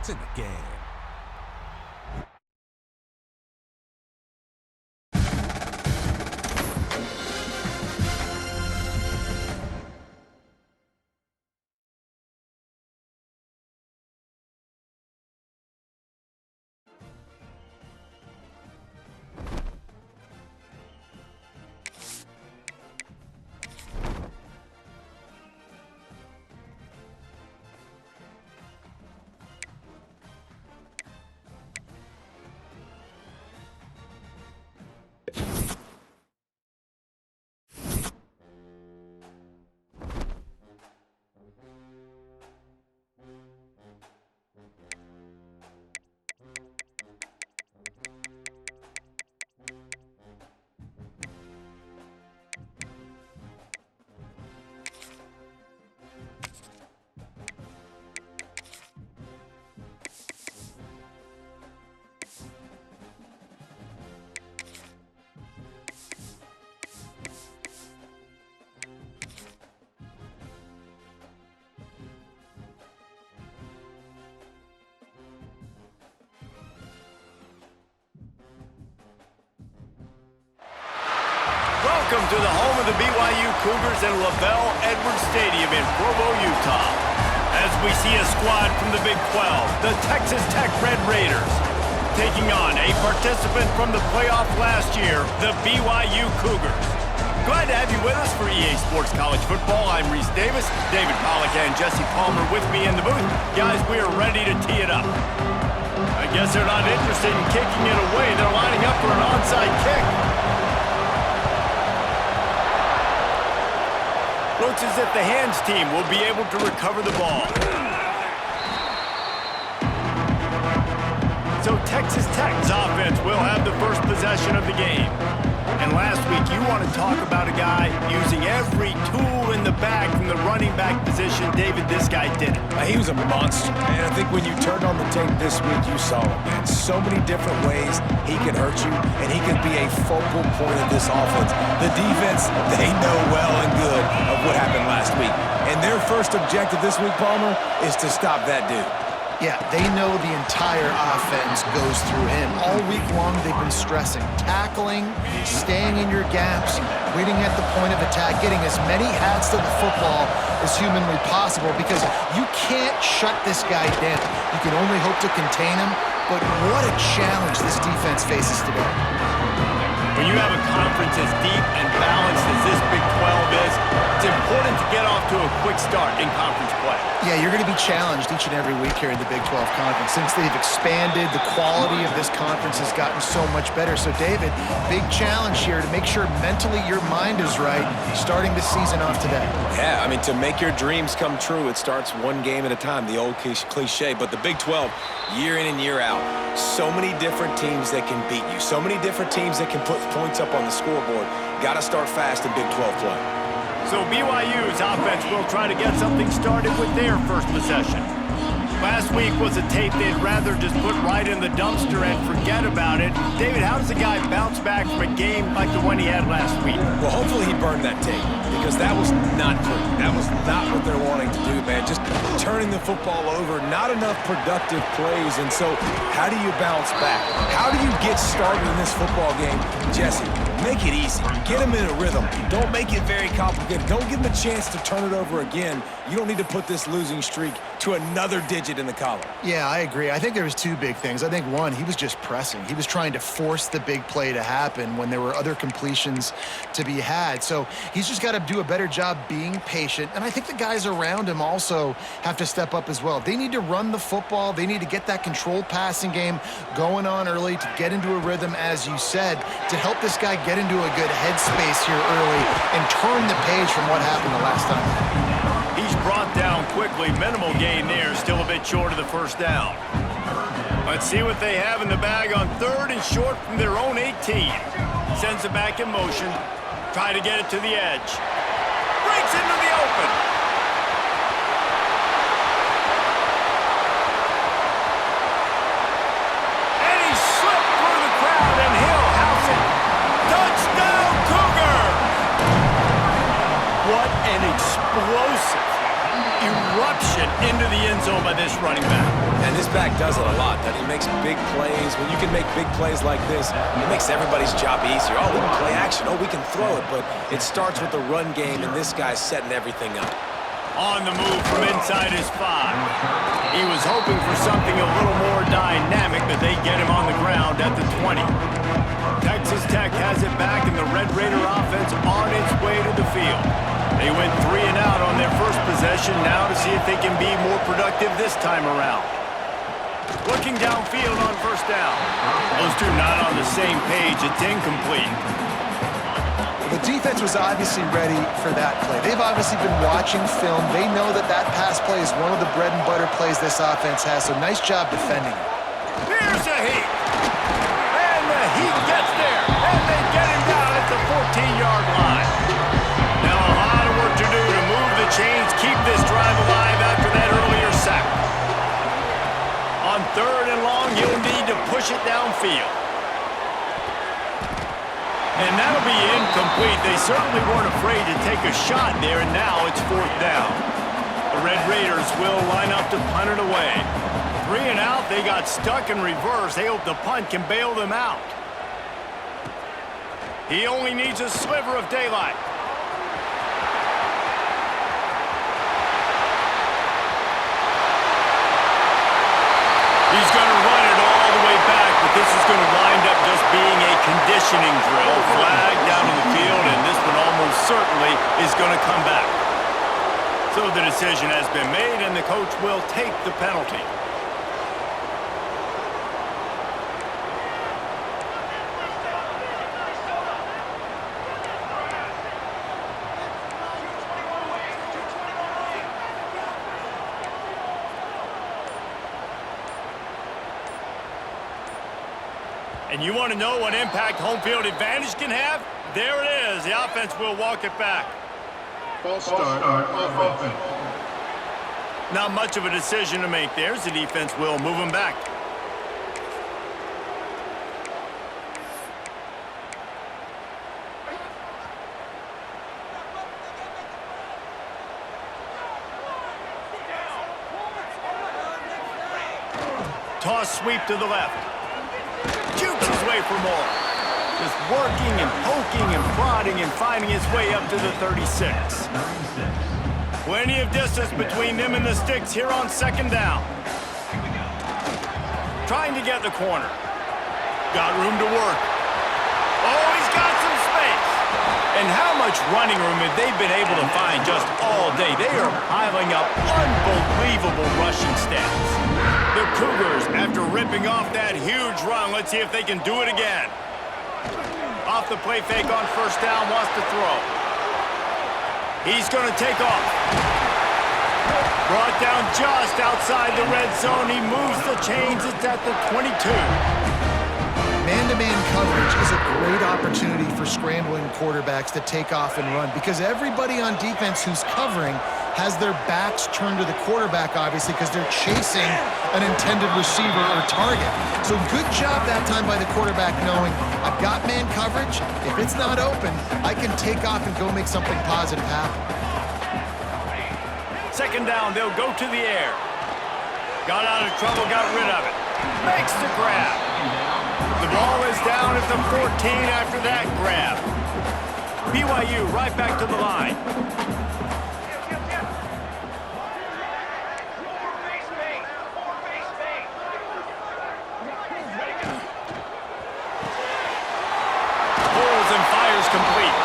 points in the game. Welcome to the home of the BYU Cougars in LaVell Edwards Stadium in Provo, Utah. As we see a squad from the Big 12, the Texas Tech Red Raiders, taking on a participant from the playoff last year, the BYU Cougars. Glad to have you with us for EA Sports College Football. I'm Reese Davis, David Pollack and Jesse Palmer with me in the booth. Guys, we are ready to tee it up. I guess they're not interested in kicking it away. They're lining up for an onside kick. Looks as if the hands team will be able to recover the ball. So Texas Tech's offense will have the first possession of the game. And last week, you want to talk about a guy using every tool in the bag from the running back position. David, this guy did it. He was a monster, man. I think when you turned on the tape this week, you saw it, man. So many different ways he could hurt you, and he could be a focal point of this offense. The defense, they know well and good of what happened last week. And their first objective this week, Palmer, is to stop that dude. Yeah, they know the entire offense goes through him. All week long, they've been stressing tackling, staying in your gaps, waiting at the point of attack, getting as many hats to the football as humanly possible because you can't shut this guy down. You can only hope to contain him, but what a challenge this defense faces today. When you have a conference as deep and balanced as this Big 12 is, it's important to get off to a quick start in conference play. Yeah, you're going to be challenged each and every week here in the Big 12 Conference. Since they've expanded, the quality of this conference has gotten so much better. So, David, big challenge here to make sure mentally your mind is right starting the season off today. Yeah, I mean, to make your dreams come true, it starts one game at a time, the old cliche. But the Big 12, year in and year out, so many different teams that can beat you, so many different teams that can put points up on the scoreboard. Got to start fast in Big 12 play. So BYU's offense will try to get something started with their first possession. Last week was a tape they'd rather just put right in the dumpster and forget about it. David, how does a guy bounce back from a game like the one he had last week? Well, hopefully he burned that tape because that was not pretty. That was not what they're wanting to do, man. Just turning the football over, not enough productive plays. And so how do you bounce back? How do you get started in this football game? Jesse, make it easy. Get him in a rhythm. Don't make it very complicated. Don't give him a chance to turn it over again. You don't need to put this losing streak to another digit in the column. Yeah, I agree. I think there was two big things. I think one, he was just pressing. He was trying to force the big play to happen when there were other completions to be had. So he's just got to do a better job being patient. And I think the guys around him also have to step up as well. They need to run the football. They need to get that controlled passing game going on early to get into a rhythm, as you said, to help this guy get into a good headspace here early and turn the page from what happened the last time. He's brought down quickly. Minimal gain there. Still a bit short of the first down. Let's see what they have in the bag on third and short from their own 18. Sends it back in motion. Try to get it to the edge. Breaks into the open. And he slipped through the crowd, and he'll house it. Touchdown, Cougar! What an explosive eruption into the end zone by this running back. And this back does it a lot. That he makes big plays. When you can make big plays like this, it makes everybody's job easier. Oh, we can play action. Oh, we can throw it. But it starts with the run game, and this guy's setting everything up. On the move from inside his 5. He was hoping for something a little more dynamic, but they get him on the ground at the 20. Texas Tech has it back, and the Red Raider offense on its way to the field. They went 3 and out on their first possession, now to see if they can be more productive this time around. Looking downfield on first down. Those two not on the same page. It's incomplete. The defense was obviously ready for that play. They've obviously been watching film. They know that that pass play is one of the bread and butter plays this offense has, so nice job defending it. Here's a heat. And the heat gets there. And they get him down at the 14-yard line. Now a lot of work to do to move the chains, keep this drive alive after that earlier sack. On 3rd and long, you'll need to push it downfield. And that'll be incomplete. They certainly weren't afraid to take a shot there, and now it's 4th down. The Red Raiders will line up to punt it away. 3 and out, they got stuck in reverse. They hope the punt can bail them out. He only needs a sliver of daylight. He's going to run it all the way back, but this is going to wind up just being a conditioning drill. Flag down in the field, and this one almost certainly is going to come back. So the decision has been made, and the coach will take the penalty. And you want to know what impact home field advantage can have? There it is. The offense will walk it back. False start off offense. Not much of a decision to make there. The defense will move him back. Toss sweep to the left. Jukes his way for more. Just working and poking and prodding and finding his way up to the 36. Plenty of distance between them and the sticks here on 2nd down. Trying to get the corner. Got room to work. Oh, he's got some space. And how much running room have they been able to find just all day? They are piling up unbelievable rushing stats. The Cougars, after ripping off that huge run, let's see if they can do it again. Off the play fake on first down, wants to throw. He's going to take off. Brought down just outside the red zone. He moves the chains. It's at the 22. Man-to-man coverage is a great opportunity for scrambling quarterbacks to take off and run because everybody on defense who's covering has their backs turned to the quarterback, obviously, because they're chasing an intended receiver or target. So good job that time by the quarterback knowing, I've got man coverage. If it's not open, I can take off and go make something positive happen. 2nd down, they'll go to the air. Got out of trouble, got rid of it. Makes the grab. The ball is down at the 14 after that grab. BYU right back to the line. Pulls and fires complete.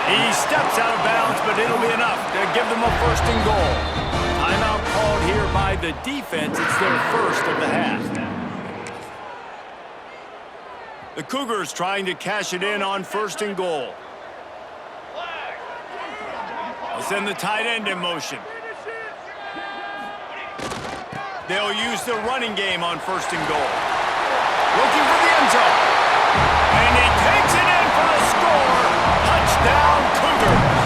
He steps out of bounds, but it'll be enough to give them a 1st and goal. Timeout called here by the defense. It's their first of the half. The Cougars trying to cash it in on 1st and goal. They'll send the tight end in motion. They'll use the running game on 1st and goal. Looking for the end zone. And he takes it in for the score. Touchdown, Cougars.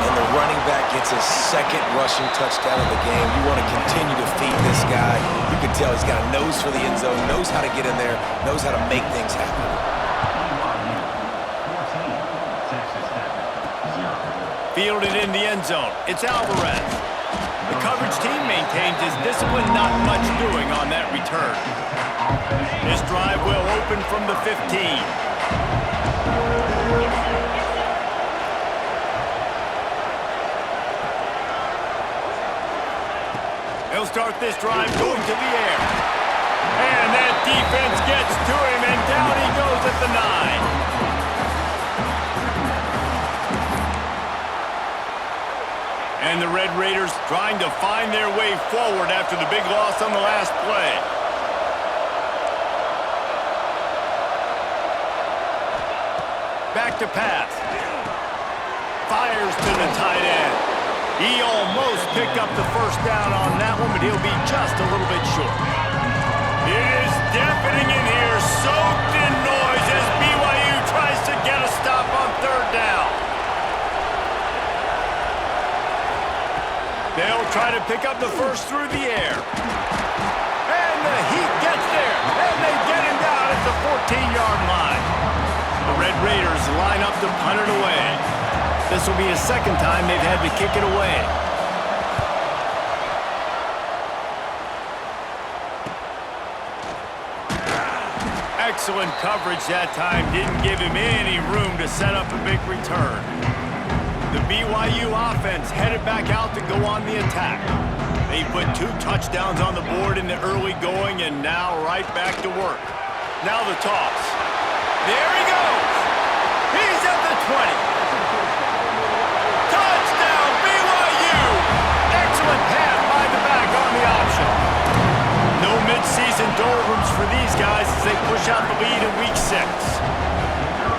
And the running back gets his 2nd rushing touchdown of the game. You want to continue to feed this guy. You can tell he's got a nose for the end zone, knows how to get in there, knows how to make things happen. Fielded in the end zone. It's Alvarez. The The coverage team maintains his discipline, not much doing on that return. This drive will open from the 15. He'll start this drive going to the air. And that defense gets to him, and down he goes at the 9. And the Red Raiders trying to find their way forward after the big loss on the last play. Back to pass. Fires to the tight end. He almost picked up the first down on that one, but he'll be just a little bit short. It is deafening in here, soaked in noise as BYU tries to get a stop on third down. They'll try to pick up the first through the air. And the Heat gets there, and they get him down at the 14-yard line. The Red Raiders line up to punt it away. This will be the second time they've had to kick it away. Excellent coverage that time. Didn't give him any room to set up a big return. The BYU offense headed back out to go on the attack. They put 2 touchdowns on the board in the early going and now right back to work. Now the toss. There he goes. He's at the 20. Touchdown, BYU! Excellent pass by the back on the option. No mid-season doldrums for these guys as they push out the lead in Week 6.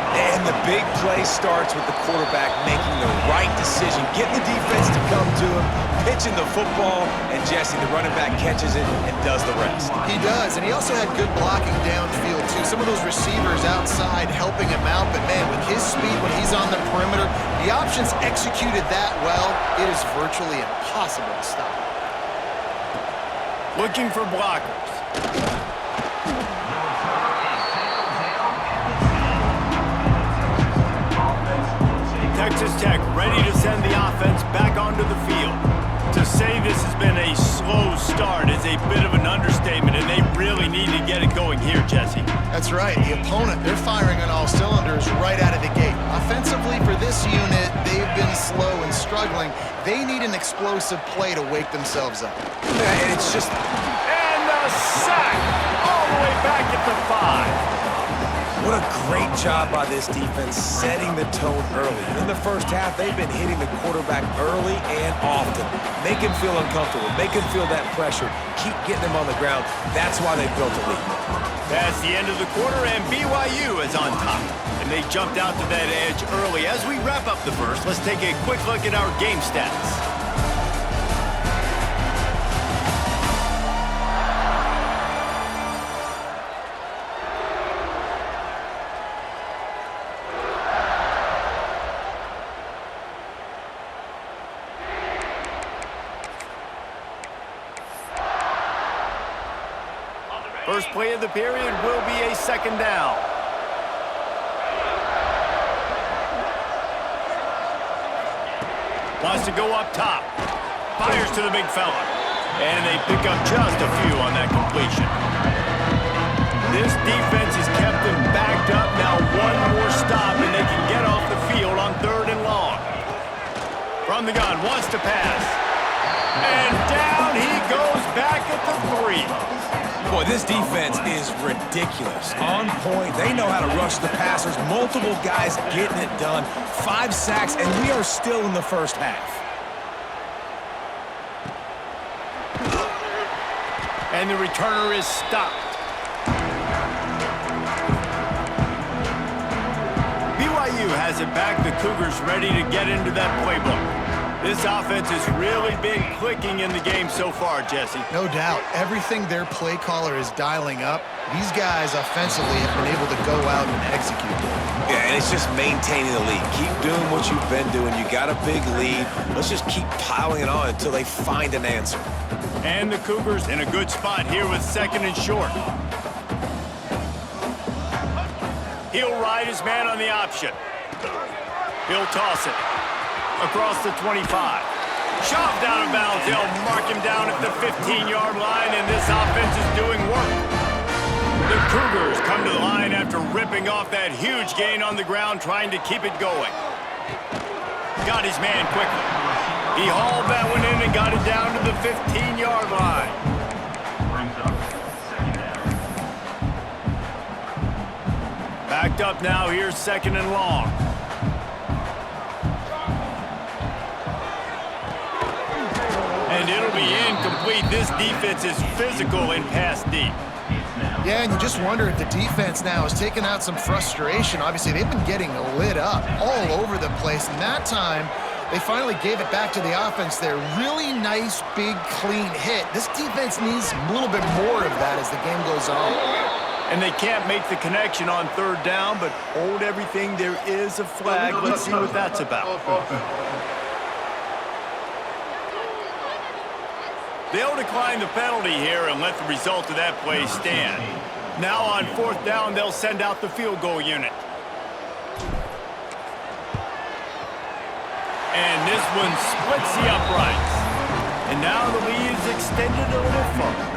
And the big play starts with the quarterback making the right decision, getting the defense to come to him, pitching the football, and Jesse, the running back, catches it and does the rest. He does, and he also had good blocking downfield, too. Some of those receivers outside helping him out, but, man, with his speed when he's on the perimeter, the options executed that well, it is virtually impossible to stop. Looking for blockers. Texas Tech ready to send the offense back onto the field. To say this has been a slow start is a bit of an understatement, and they really need to get it going here, Jesse. That's right. The opponent, they're firing on all cylinders right out of the gate. Offensively, for this unit, they've been slow and struggling. They need an explosive play to wake themselves up. Yeah, and it's just... And a sack all the way back at the 5. What a great job by this defense setting the tone early. In the first half, they've been hitting the quarterback early and often. Make him feel uncomfortable. Make him feel that pressure. Keep getting him on the ground. That's why they've built a lead. That's the end of the quarter, and BYU is on top. And they jumped out to that edge early. As we wrap up the first, let's take a quick look at our game stats. First play of the period will be a second down. Wants to go up top. Fires to the big fella. And they pick up just a few on that completion. This defense has kept them backed up. Now one more stop and they can get off the field on 3rd and long. From the gun, wants to pass. And down he goes back at the 3. Boy, this defense is ridiculous. On point. They know how to rush the passers. Multiple guys getting it done. 5 sacks, and we are still in the first half. And the returner is stopped. BYU has it back. The Cougars ready to get into that playbook. This offense has really been clicking in the game so far, Jesse. No doubt. Everything their play caller is dialing up, these guys offensively have been able to go out and execute. Yeah, and it's just maintaining the lead. Keep doing what you've been doing. You got a big lead. Let's just keep piling it on until they find an answer. And the Cougars in a good spot here with 2nd and short. He'll ride his man on the option. He'll toss it across the 25. Shoved out of bounds. They'll mark him down at the 15-yard line, and this offense is doing work. The Cougars come to the line after ripping off that huge gain on the ground, trying to keep it going. Got his man quickly. He hauled that one in and got it down to the 15-yard line. Backed up now, here's 2nd and long. And it'll be incomplete. This defense is physical and pass deep. Yeah, and you just wonder if the defense now is taking out some frustration. Obviously, they've been getting lit up all over the place, and that time, they finally gave it back to the offense there. Really nice, big, clean hit. This defense needs a little bit more of that as the game goes on. And they can't make the connection on 3rd down, but hold everything. There is a flag. Let's see what that's about. They'll decline the penalty here and let the result of that play stand. Now on 4th down, they'll send out the field goal unit. And this one splits the uprights. And now the lead is extended a little further.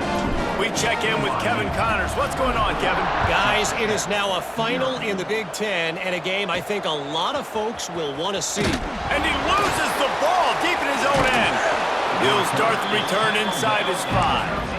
We check in with Kevin Connors. What's going on, Kevin? Guys, it is now a final in the Big Ten, and a game I think a lot of folks will want to see. And he loses the ball deep in his own end. He'll start the return inside his 5.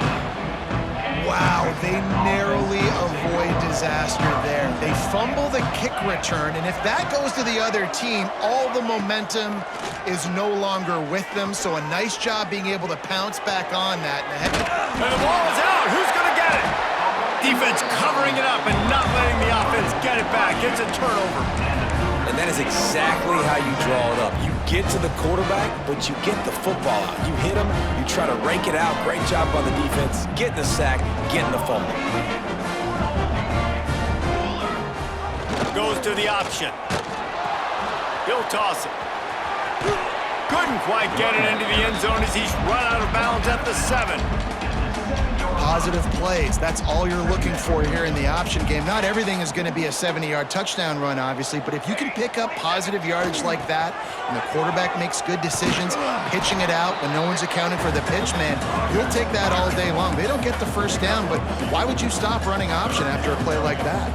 Wow, they narrowly avoid disaster there. They fumble the kick return, and if that goes to the other team, all the momentum is no longer with them, so a nice job being able to pounce back on that. And the ball is out. Who's going to get it? Defense covering it up and not letting the offense get it back. It's a turnover. And that is exactly how you draw it up. You get to the quarterback, but you get the football out. You hit him, you try to rake it out. Great job by the defense. Getting the sack, getting the fumble. Goes to the option. He'll toss it. Couldn't quite get it into the end zone as he's run out of bounds at the 7. Positive plays, that's all you're looking for here in the option game. Not everything is going to be a 70-yard touchdown run, obviously, but if you can pick up positive yardage like that and the quarterback makes good decisions, pitching it out when no one's accounting for the pitch, man, you'll take that all day long. They don't get the first down, but why would you stop running option after a play like that?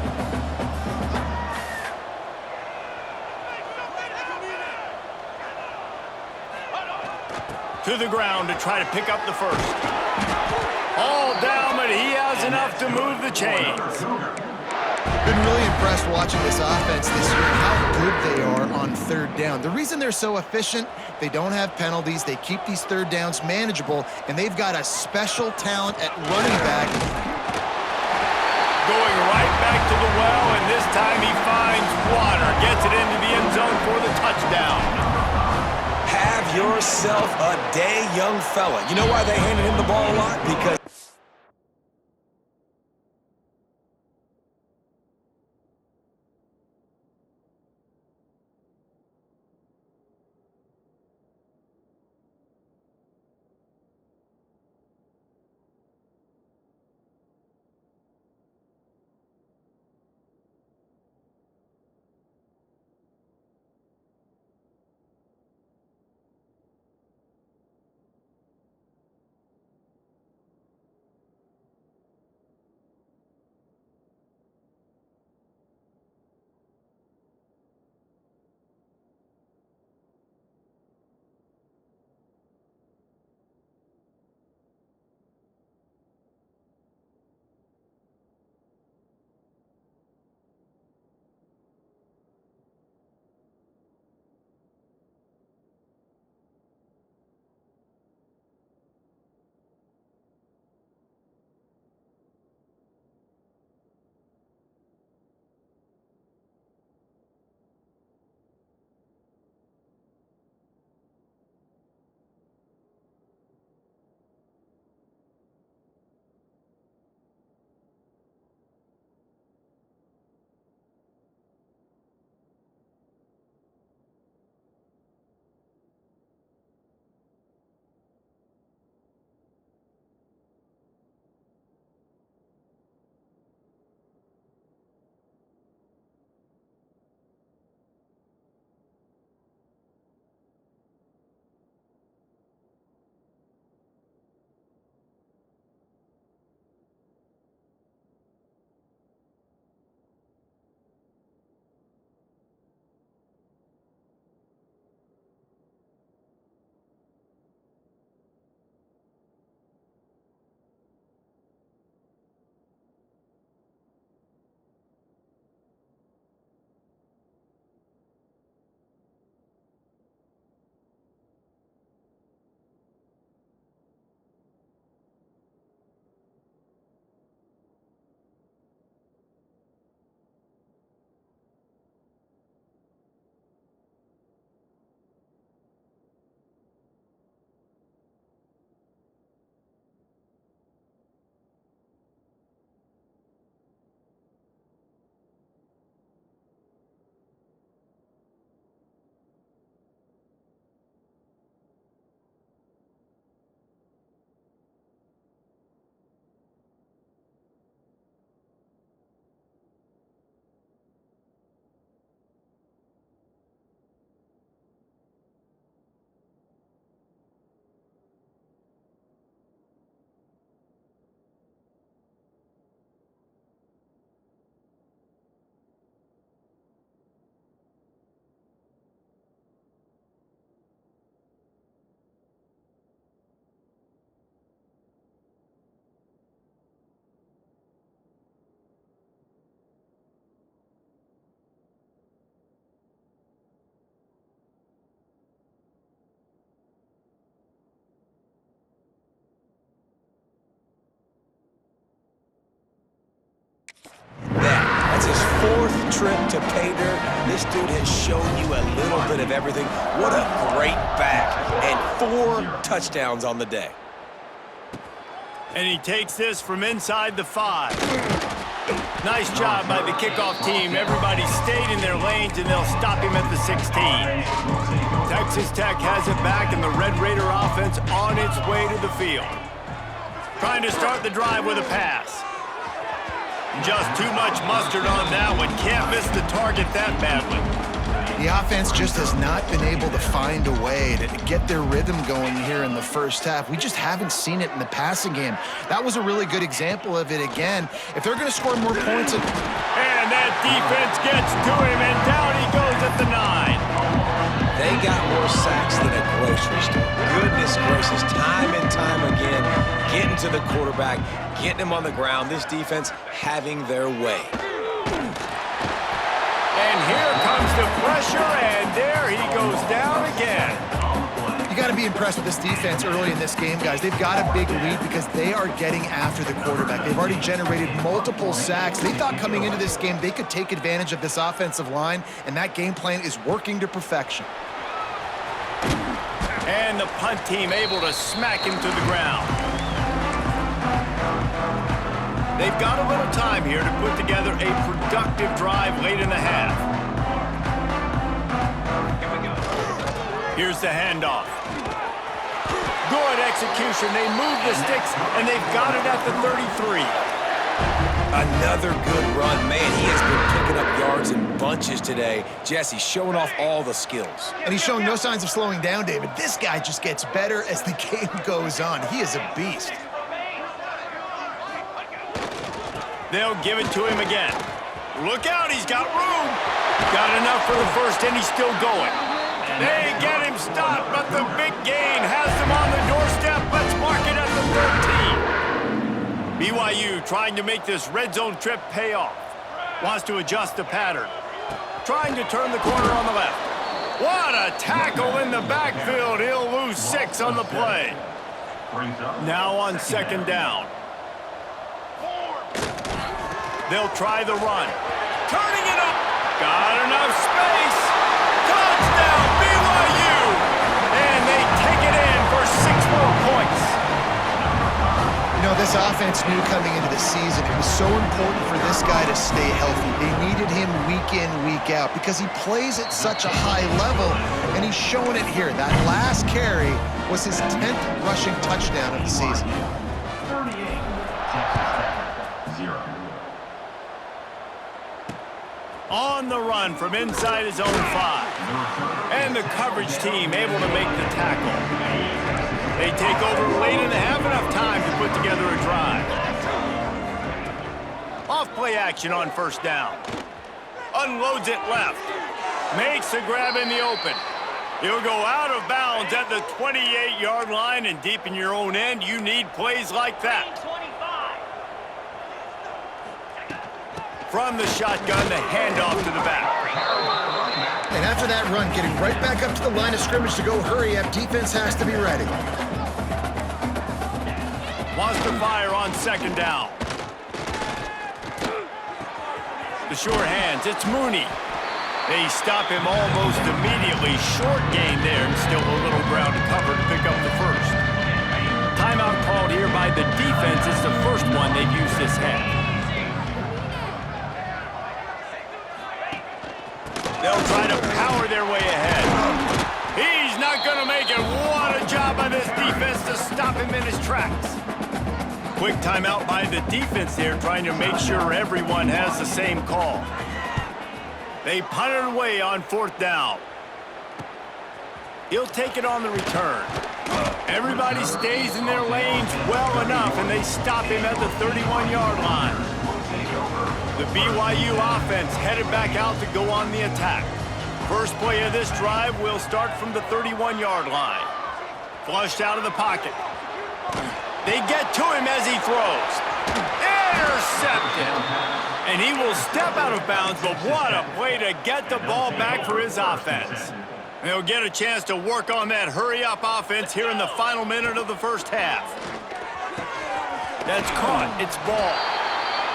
To the ground to try to pick up the first. All down, but he has enough to move the chains. Been really impressed watching this offense this year and how good they are on 3rd down. The reason they're so efficient, they don't have penalties, they keep these 3rd downs manageable, and they've got a special talent at running back. Going right back to the well, and this time he finds water. Gets it into the end zone for the touchdown. Have yourself a day, young fella. You know why they handed him the ball a lot? Because 4th trip to pay dirt. This dude has shown you a little bit of everything. What a great back. And 4 touchdowns on the day. And he takes this from inside the 5. Nice job by the kickoff team. Everybody stayed in their lanes, and they'll stop him at the 16. Texas Tech has it back, and the Red Raider offense on its way to the field. Trying to start the drive with a pass. Just too much mustard on that one. Can't miss the target that badly. The offense just has not been able to find a way to get their rhythm going here in the first half. We just haven't seen it in the passing game. That was a really good example of it again. If they're going to score more points... And that defense gets to him, and down he goes at the 9. They got more sacks than a grocery store. Goodness gracious, time and time again, getting to the quarterback, getting him on the ground. This defense having their way. And here comes the pressure, and there he goes down again. You got to be impressed with this defense early in this game, guys. They've got a big lead because they are getting after the quarterback. They've already generated multiple sacks. They thought coming into this game they could take advantage of this offensive line, and that game plan is working to perfection. And the punt team able to smack him to the ground. They've got a little time here to put together a productive drive late in the half. Here we go. Here's the handoff. Good execution. They move the sticks, and they've got it at the 33. Another good run. Man, he has been picking up yards in bunches today. Jesse showing off all the skills. And he's showing no signs of slowing down, David. This guy just gets better as the game goes on. He is a beast. They'll give it to him again. Look out, he's got room. Got enough for the first, and he's still going. They get him stopped, but the big gain has them on the doorstep. Let's mark it at the 13. BYU trying to make this red zone trip pay off. Wants to adjust the pattern. Trying to turn the corner on the left. What a tackle in the backfield. He'll lose 6 on the play. Now on 2nd down. They'll try the run. Turning it up. Got enough space. Touchdown, BYU. And they take it in for 6 more points. You know, this offense knew coming into the season it was so important for this guy to stay healthy. They needed him week in, week out because he plays at such a high level, and he's showing it here. That last carry was his 10th rushing touchdown of the season. On the run from inside his own 5. And the coverage team able to make the tackle. They take over late in the half, enough time to put together a drive. Off play action on 1st down. Unloads it left. Makes a grab in the open. He'll go out of bounds at the 28-yard line, and deep in your own end, you need plays like that. From the shotgun, the handoff to the back. And after that run, getting right back up to the line of scrimmage to go hurry up, defense has to be ready. Wants to fire on 2nd down. The sure hands, it's Mooney. They stop him almost immediately. Short gain there, and still a little ground to cover to pick up the first. Timeout called here by the defense. It's the first one they've used this half. They'll try to power their way ahead. He's not going to make it. What a job by this defense to stop him in his tracks. Quick timeout by the defense there, trying to make sure everyone has the same call. They punt it away on 4th down. He'll take it on the return. Everybody stays in their lanes well enough, and they stop him at the 31-yard line. The BYU offense headed back out to go on the attack. First play of this drive will start from the 31-yard line. Flushed out of the pocket. They get to him as he throws. Intercepted. And he will step out of bounds, but what a play to get the ball back for his offense. They'll get a chance to work on that hurry-up offense here in the final minute of the first half. That's caught. It's ball.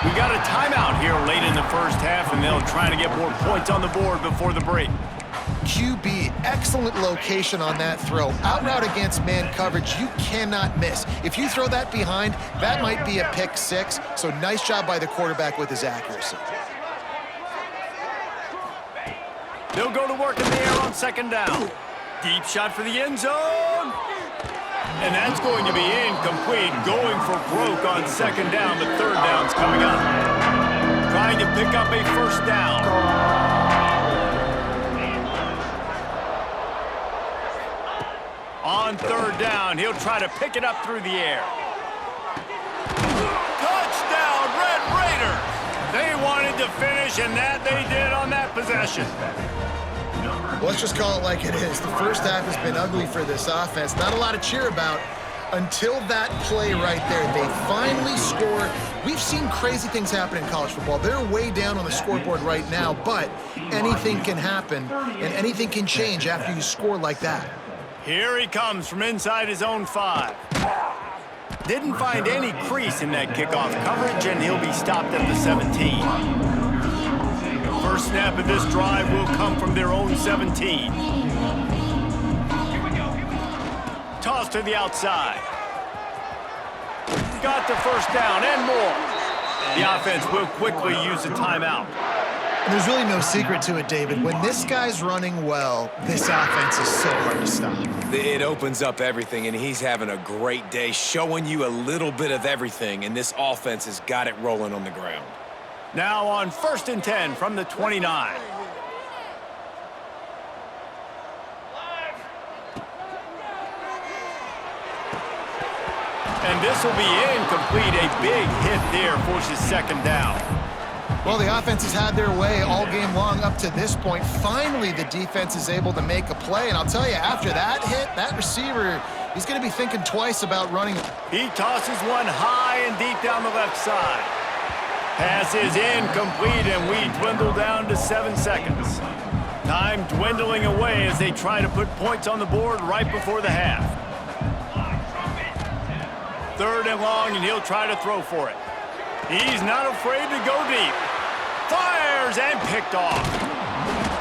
We got a timeout here late in the first half, and they'll try to get more points on the board before the break. QB, excellent location on that throw. Out route against man coverage, you cannot miss. If you throw that behind, that might be a pick six. So nice job by the quarterback with his accuracy. They'll go to work in the air on second down. Deep shot for the end zone. And that's going to be incomplete. Going for broke on second down, but third down's coming up. Trying to pick up a first down. On third down, he'll try to pick it up through the air. Touchdown, Red Raiders! They wanted to finish, and that they did on that possession. Let's just call it like it is. The first half has been ugly for this offense. Not a lot to cheer about until that play right there. They finally score. We've seen crazy things happen in college football. They're way down on the scoreboard right now, but anything can happen, and anything can change after you score like that. Here he comes from inside his own 5. Didn't find any crease in that kickoff coverage, and he'll be stopped at the 17. First snap of this drive will come from their own 17. Toss to the outside. Got the first down and more. The offense will quickly use a timeout. And there's really no secret to it, David. When this guy's running well, this offense is so hard to stop. It opens up everything, and he's having a great day, showing you a little bit of everything, and this offense has got it rolling on the ground. Now on 1st and 10 from the 29. And this will be incomplete. A big hit there forces second down. Well, the offense has had their way all game long up to this point. Finally, the defense is able to make a play. And I'll tell you, after that hit, that receiver, he's going to be thinking twice about running. He tosses one high and deep down the left side. Pass is incomplete, and we dwindle down to 7 seconds. Time dwindling away as they try to put points on the board right before the half. 3rd and long, and he'll try to throw for it. He's not afraid to go deep. Fires and picked off.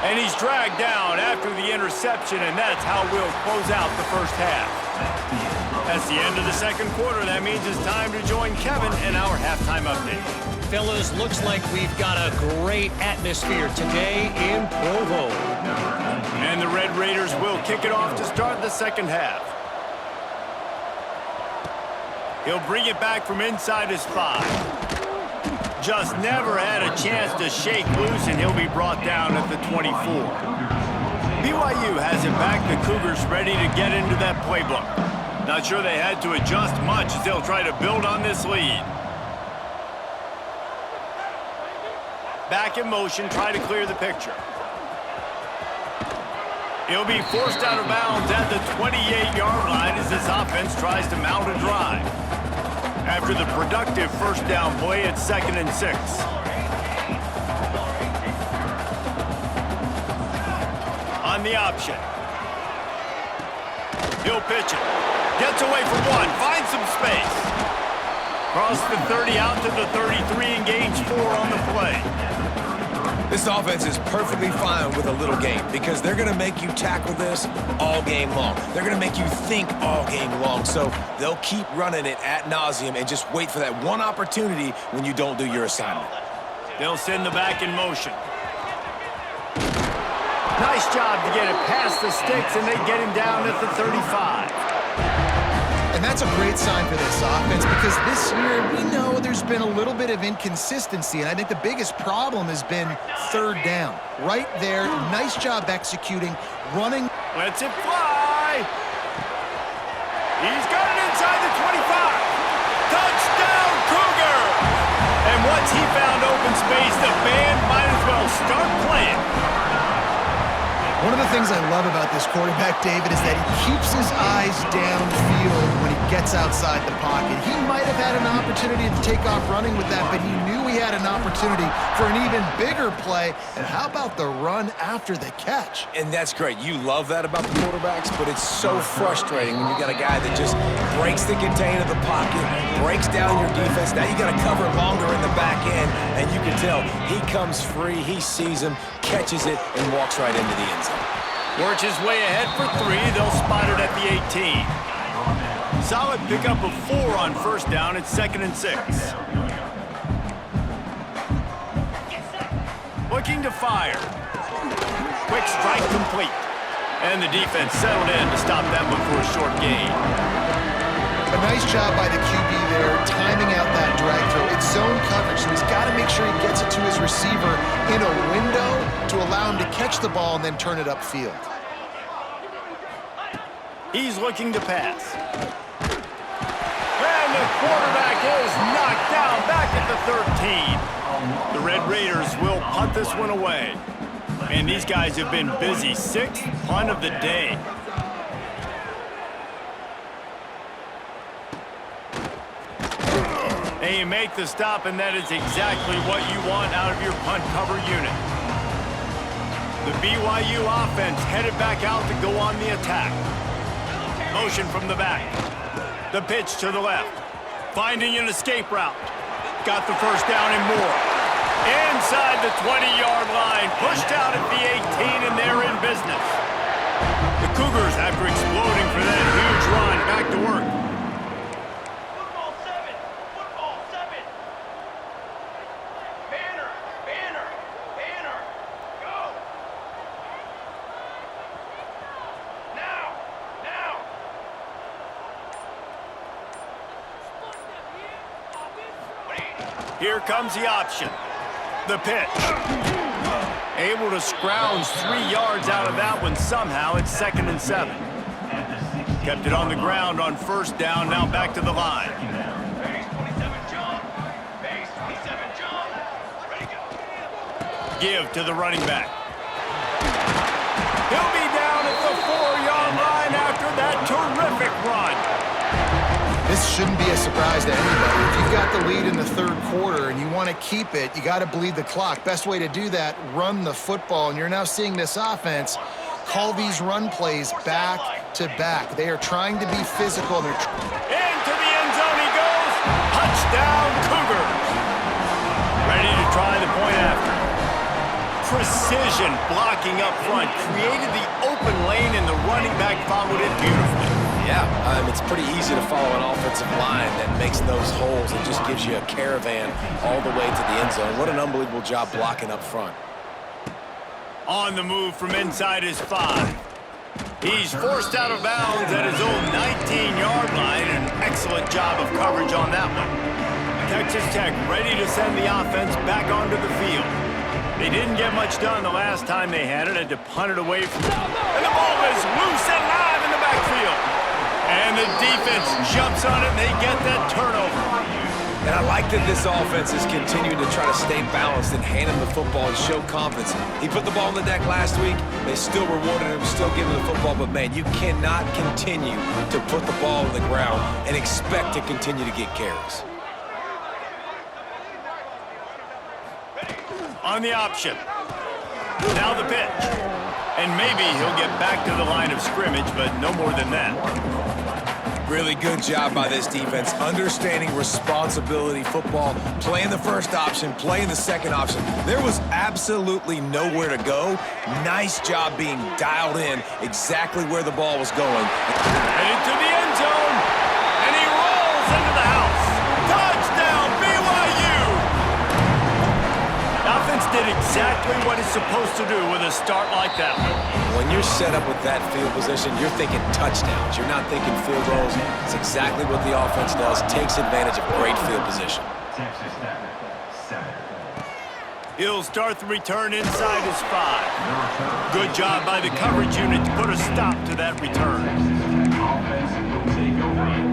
And he's dragged down after the interception, and that's how we'll close out the first half. That's the end of the second quarter. That means it's time to join Kevin in our halftime update. Fellas, looks like we've got a great atmosphere today in Provo. And the Red Raiders will kick it off to start the second half. He'll bring it back from inside his 5. Just never had a chance to shake loose, and he'll be brought down at the 24. BYU has it back. The Cougars ready to get into that playbook. Not sure they had to adjust much as they'll try to build on this lead. Back in motion, try to clear the picture. He'll be forced out of bounds at the 28-yard line as this offense tries to mount a drive. After the productive first down play, it's 2nd and 6. On the option. He'll pitch it. Gets away from 1, finds some space. Cross the 30 out to the 33 and gains 4 on the play. This offense is perfectly fine with a little game because they're going to make you tackle this all game long. They're going to make you think all game long. So they'll keep running it ad nauseum and just wait for that one opportunity when you don't do your assignment. They'll send the back in motion. Nice job to get it past the sticks, and they get him down at the 35. And that's a great sign for this offense because this year we know there's been a little bit of inconsistency, and I think the biggest problem has been 3rd down. Right there, nice job executing, running. Lets it fly. He's got it inside the 25. Touchdown, Cougar! And once he found open space, the band might as well start playing. One of the things I love about this quarterback, David, is that he keeps his eyes downfield when he gets outside the pocket. He might have had an opportunity to take off running with that, but he knew he had an opportunity for an even bigger play. And how about the run after the catch? And that's great. You love that about the quarterbacks, but it's so frustrating when you got a guy that just breaks the contain of the pocket, breaks down your defense. Now you got to cover longer in the back end, and you can tell he comes free, he sees him, catches it, and walks right into the end zone. Works his way ahead for 3. They'll spot it at the 18. Solid pickup of 4 on first down. It's 2nd and 6. Looking to fire. Quick strike complete. And the defense settled in to stop that one for a short gain. A nice job by the QB there, timing out that drag throw. It's zone coverage, so he's got to make sure he gets it to his receiver in a window to allow him to catch the ball and then turn it upfield. He's looking to pass. And the quarterback is knocked down back at the 13. The Red Raiders will punt this one away. Man, these guys have been busy. 6th punt of the day. And you make the stop, and that is exactly what you want out of your punt cover unit. The BYU offense headed back out to go on the attack. Motion from the back. The pitch to the left. Finding an escape route. Got the first down and more. Inside the 20-yard line. Pushed out at the 18, and they're in business. The Cougars, after exploding for that huge run, back to work. Here comes the option. The pitch. Able to scrounge 3 yards out of that one somehow. It's 2nd and 7. Kept it on the ground on first down. Now back to the line. Give to the running back. He'll be down at the 4-yard line after that terrific run. This shouldn't be a surprise to anybody. If you've got the lead in the 3rd quarter and you want to keep it, you got to bleed the clock. Best way to do that, run the football. And you're now seeing this offense call these run plays back to back. They are trying to be physical. Into the end zone he goes. Touchdown, Cougars. Ready to try the point after. Precision blocking up front. Created the open lane, and the running back followed it beautifully. Yeah, it's pretty easy to follow an offensive line that makes those holes and just gives you a caravan all the way to the end zone. What an unbelievable job blocking up front. On the move from inside his 5. He's forced out of bounds at his own 19-yard line. An excellent job of coverage on that one. Texas Tech ready to send the offense back onto the field. They didn't get much done the last time they had it. Had to punt it away from them. And the ball is loose and live in the backfield. And the defense jumps on it, and they get that turnover. And I like that this offense is continuing to try to stay balanced and hand him the football and show confidence. He put the ball on the deck last week. They still rewarded him, still giving him the football. But, man, you cannot continue to put the ball on the ground and expect to continue to get carries. On the option. Now the pitch. And maybe he'll get back to the line of scrimmage, but no more than that. Really good job by this defense, understanding responsibility football, playing the first option, playing the second option. There was absolutely nowhere to go. Nice job being dialed in exactly where the ball was going. And into the end zone, and he rolls into the house. Touchdown, BYU! The offense did exactly what it's supposed to do with a start like that one. When you're set up with that field position, you're thinking touchdowns. You're not thinking field goals. It's exactly what the offense does. Takes advantage of great field position. He'll start the return inside his 5. Good job by the coverage unit to put a stop to that return.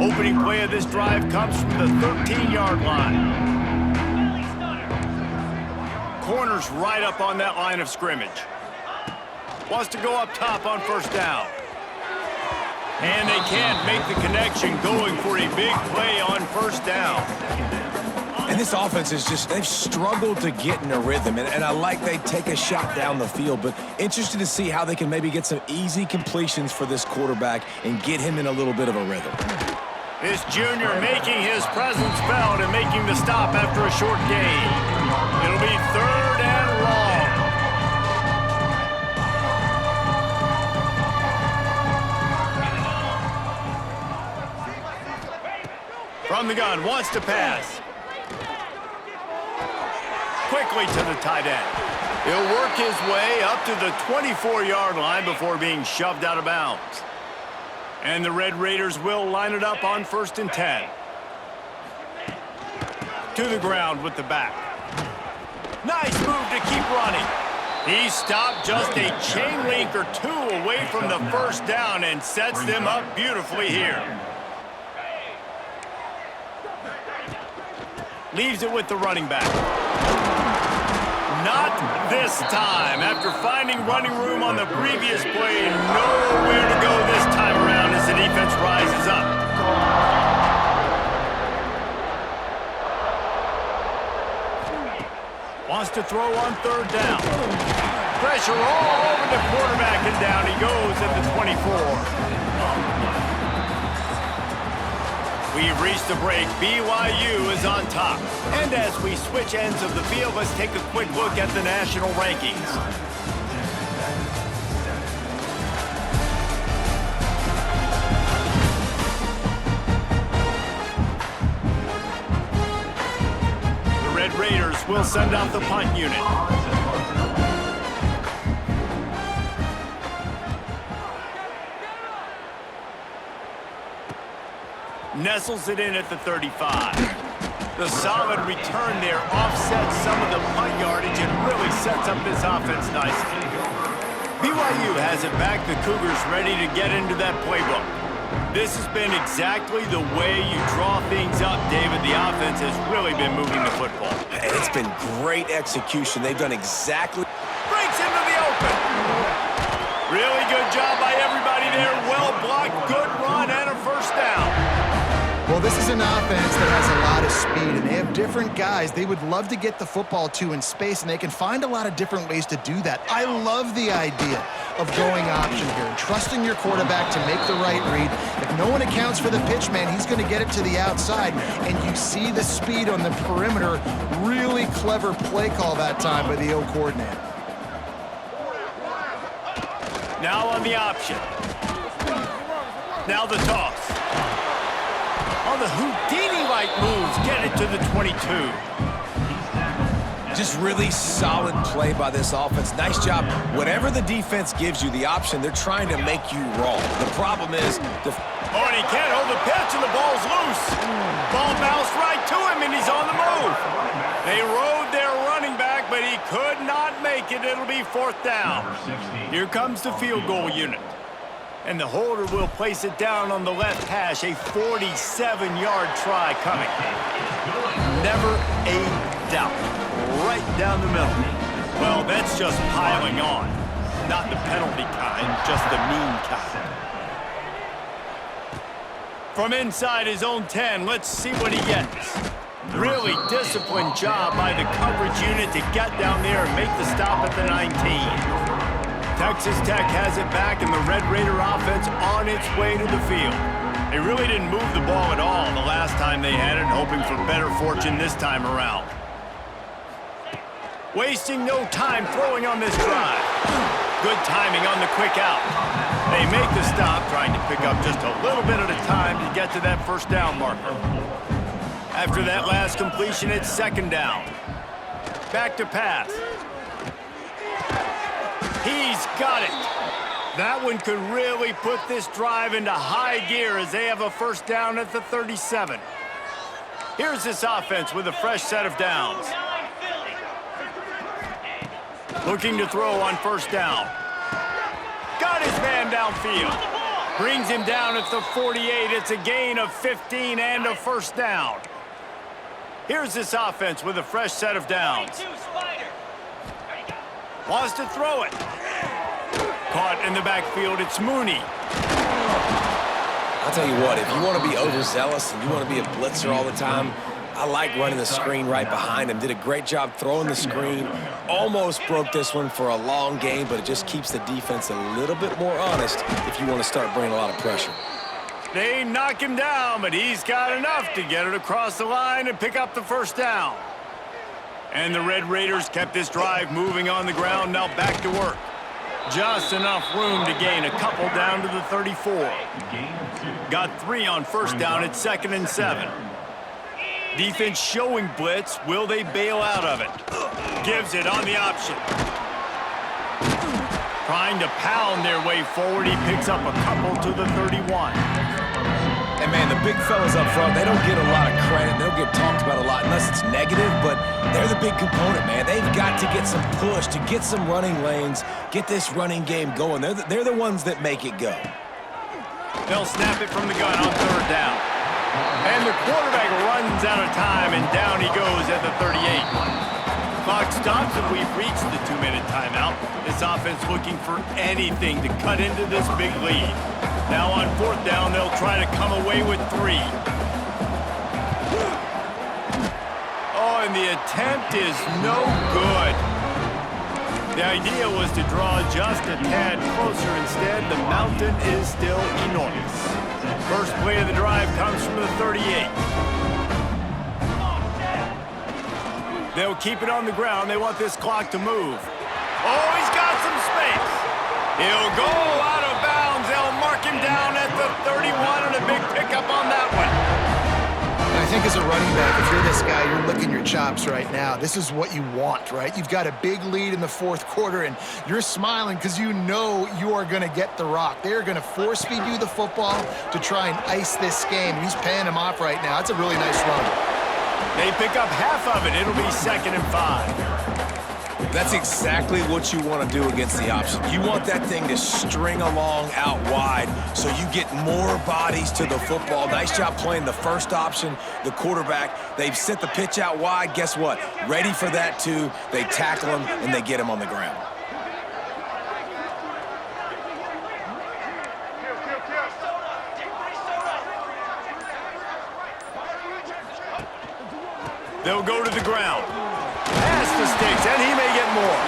Opening play of this drive comes from the 13-yard line. Corners right up on that line of scrimmage. Wants to go up top on first down. And they can't make the connection, going for a big play on first down. And this offense is just, they've struggled to get in a rhythm. And I like they take a shot down the field, but interested to see how they can maybe get some easy completions for this quarterback and get him in a little bit of a rhythm. This junior making his presence felt and making the stop after a short gain. It'll be 3rd and long. From the gun, wants to pass. Quickly to the tight end. He'll work his way up to the 24-yard line before being shoved out of bounds. And the Red Raiders will line it up on 1st and 10. To the ground with the back. Nice move to keep running. He stopped just a chain link or two away from the first down and sets them up beautifully here. Leaves it with the running back. Not this time. After finding running room on the previous play, nowhere to go this time around as the defense rises up. Wants to throw on 3rd down. Pressure all over the quarterback, and down he goes at the 24. We've reached the break. BYU is on top. And as we switch ends of the field, let's take a quick look at the national rankings. The Red Raiders will send out the punt unit. Nestles it in at the 35. The solid return there offsets some of the punt yardage and really sets up this offense nicely. BYU has it back. The Cougars ready to get into that playbook. This has been exactly the way you draw things up, David. The offense has really been moving the football. And it's been great execution. They've done exactly. Breaks into the open. Really good job by everybody there. Well blocked, good run, and a first down. Well, this is an offense that has a lot of speed, and they have different guys they would love to get the football to in space, and they can find a lot of different ways to do that. I love the idea of going option here and trusting your quarterback to make the right read. If no one accounts for the pitch, man, he's going to get it to the outside, and you see the speed on the perimeter. Really clever play call that time by the O coordinator. Now on the option. Now the toss. On the Houdini-like moves, get it to the 22. Just really solid play by this offense. Nice job. Whatever the defense gives you, the option, they're trying to make you wrong. The problem is... Oh, and he can't hold the pitch, and the ball's loose. Ball bounced right to him, and he's on the move. They rode their running back, but he could not make it. It'll be 4th down. Here comes the field goal unit. And the holder will place it down on the left hash. A 47-yard try coming. Never a doubt. Right down the middle. Well, that's just piling on. Not the penalty kind, just the mean kind. From inside his own 10, let's see what he gets. Really disciplined job by the coverage unit to get down there and make the stop at the 19. Texas Tech has it back, and the Red Raider offense on its way to the field. They really didn't move the ball at all the last time they had it, hoping for better fortune this time around. Wasting no time throwing on this drive. Good timing on the quick out. They make the stop, trying to pick up just a little bit at a time to get to that first down marker. After that last completion, it's 2nd down. Back to pass. He's got it. That one could really put this drive into high gear as they have a first down at the 37. Here's this offense with a fresh set of downs. Looking to throw on first down. Got his man downfield. Brings him down at the 48. It's a gain of 15 and a first down. Here's this offense with a fresh set of downs. Wants to throw it. Caught in the backfield, it's Mooney. I'll tell you what, if you want to be overzealous and you want to be a blitzer all the time, I like running the screen right behind him. Did a great job throwing the screen. Almost broke this one for a long game, but it just keeps the defense a little bit more honest if you want to start bringing a lot of pressure. They knock him down, but he's got enough to get it across the line and pick up the first down. And the Red Raiders kept this drive moving on the ground, now back to work. Just enough room to gain a couple down to the 34. Got 3 on first down at 2nd and 7. Defense showing blitz. Will they bail out of it? Gives it on the option. Trying to pound their way forward. He picks up a couple to the 31. And, man, the big fellas up front, they don't get a lot of credit. They don't get talked about a lot unless it's negative, but they're the big component, man. They've got to get some push, to get some running lanes, get this running game going. They're the ones that make it go. They'll snap it from the gun on 3rd down. And the quarterback runs out of time, and down he goes at the 38. Clock stops, and we've reached the 2-minute timeout. This offense looking for anything to cut into this big lead. Now on 4th down, they'll try to come away with 3. Oh, and the attempt is no good. The idea was to draw just a tad closer. Instead, the mountain is still enormous. First play of the drive comes from the 38. They'll keep it on the ground. They want this clock to move. Oh, he's got some space. He'll go out of bounds. They'll mark him down at the 31, and a big pickup on that one. I think as a running back, if you're this guy, you're licking your chops right now. This is what you want, right? You've got a big lead in the 4th quarter, and you're smiling because you know you are going to get the rock. They're going to force-feed you the football to try and ice this game. He's paying him off right now. It's a really nice run. They pick up half of it. It'll be 2nd and 5. That's exactly what you want to do against the option. You want that thing to string along out wide so you get more bodies to the football. Nice job playing the first option, the quarterback. They've sent the pitch out wide. Guess what? Ready for that, too. They tackle him, and they get him on the ground. They'll go to the ground. Pass the sticks, and he may get more.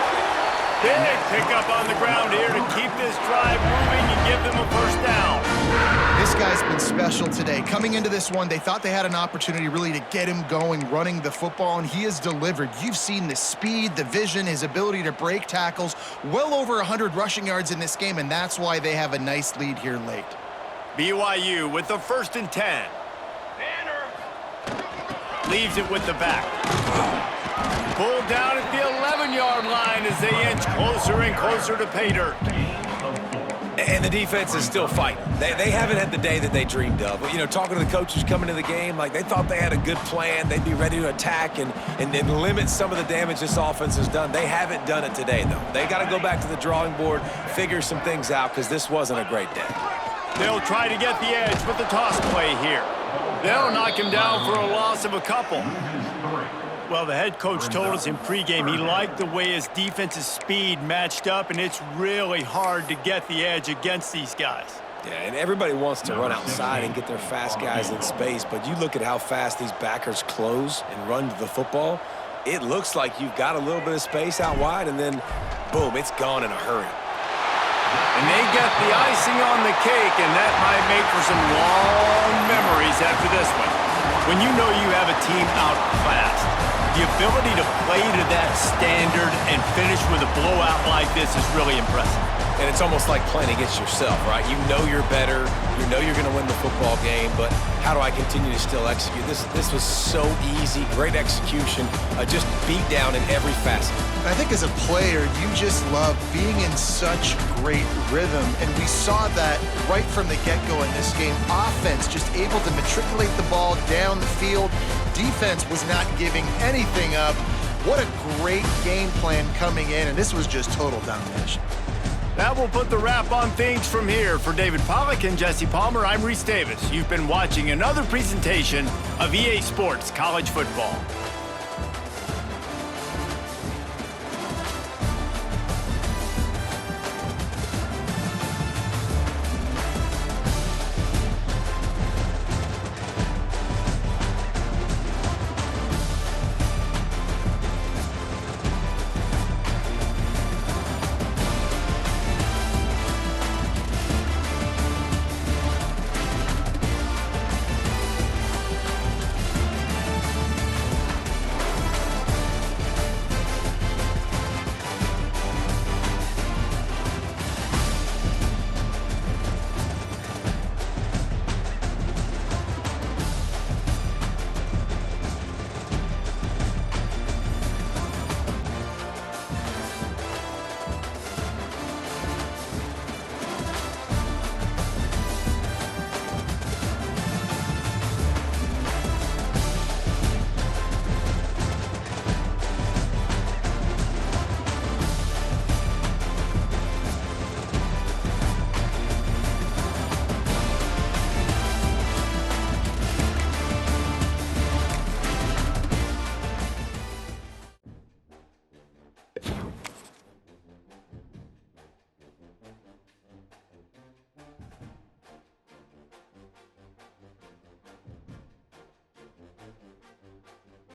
Big pickup on the ground here to keep this drive moving and give them a first down. This guy's been special today. Coming into this one, they thought they had an opportunity really to get him going, running the football, and he has delivered. You've seen the speed, the vision, his ability to break tackles, well over 100 rushing yards in this game, and that's why they have a nice lead here late. BYU with the 1st and 10. Leaves it with the back. Pulled down at the 11-yard line as they inch closer and closer to pay dirt. And the defense is still fighting. They haven't had the day that they dreamed of. You know, talking to the coaches coming into the game, like they thought they had a good plan. They'd be ready to attack and limit some of the damage this offense has done. They haven't done it today, though. They got to go back to the drawing board, figure some things out, because this wasn't a great day. They'll try to get the edge with the toss play here. They'll knock him down for a loss of a couple. Well, the head coach told us in pregame he liked the way his defense's speed matched up, and it's really hard to get the edge against these guys. Yeah, and everybody wants to run outside and get their fast guys in space, but you look at how fast these backers close and run to the football, it looks like you've got a little bit of space out wide, and then, boom, it's gone in a hurry. And they get the icing on the cake, and that might make for some long memories after this one. When you know you have a team outclassed, the ability to play to that standard and finish with a blowout like this is really impressive. And it's almost like playing against yourself, right? You know you're better. You know you're going to win the football game, but how do I continue to still execute? This was so easy, great execution, just beat down in every facet. I think as a player, you just love being in such great rhythm, and we saw that right from the get-go in this game. Offense just able to matriculate the ball down the field. Defense was not giving anything up. What a great game plan coming in, and this was just total domination. That will put the wrap on things from here. For David Pollack and Jesse Palmer, I'm Reese Davis. You've been watching another presentation of EA Sports College Football.